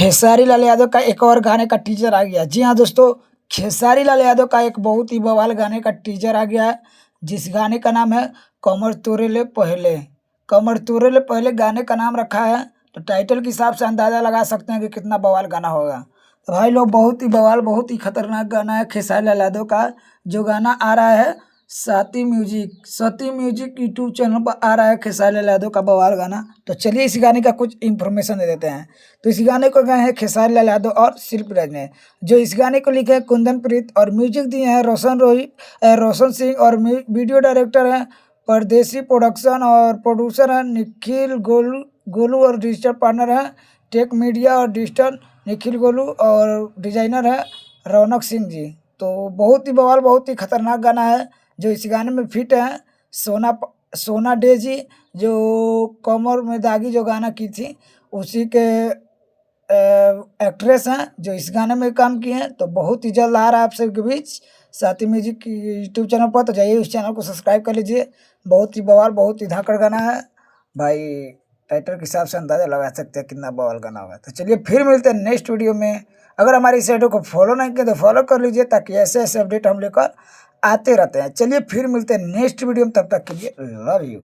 खेसारी लाल यादव का एक और गाने का टीजर आ गया। जी हाँ दोस्तों, खेसारी लाल यादव का एक बहुत ही बवाल गाने का टीजर आ गया है, जिस गाने का नाम है कमर तोरे ले पहले। कमर तोरे ले पहले गाने का नाम रखा है, तो टाइटल के हिसाब से अंदाजा लगा सकते हैं कि कितना बवाल गाना होगा। तो भाई लोग, बहुत ही बवाल, बहुत ही खतरनाक गाना है खेसारी लाल यादव का। जो गाना आ रहा है सती म्यूजिक यूट्यूब चैनल पर आ रहा है खेसारी लाल यादव का बवाल गाना। तो चलिए इस गाने का कुछ इन्फॉर्मेशन दे देते हैं। तो इस गाने को गाए हैं खेसारी लाल यादव और शिल्पराज ने। जो इस गाने को लिखे हैं कुंदन प्रीत, और म्यूजिक दिए हैं रोशन सिंह, और वीडियो डायरेक्टर हैं परदेसी प्रोडक्शन, और प्रोड्यूसर हैं निखिल गोलू और डिजिटल पार्टनर हैं टेक मीडिया और डिजिटल निखिल गोलू, और डिजाइनर है रौनक सिंह जी। तो बहुत ही बवाल, बहुत ही खतरनाक गाना है। जो इस गाने में फिट है सोना डे जी, जो कमर में दागी जो गाना की थी, उसी के एक्ट्रेस हैं जो इस गाने में काम किए हैं। तो बहुत ही जल्द आ रहा है आप सबके बीच साथी म्यूजिक की यूट्यूब चैनल पर। तो जाइए उस चैनल को सब्सक्राइब कर लीजिए। बहुत ही बवाल, बहुत ही धाकड़ गाना है भाई। टाइटल के हिसाब से अंदाजा लगा सकते हैं कितना बवाल गाना होगा। तो चलिए फिर मिलते हैं नेक्स्ट वीडियो में। अगर हमारी इस वीडियो को फॉलो नहीं किया तो फॉलो कर लीजिए, ताकि ऐसे ऐसे अपडेट हम लेकर आते रहते हैं। चलिए फिर मिलते हैं नेक्स्ट वीडियो में, तब तक के लिए लव यू।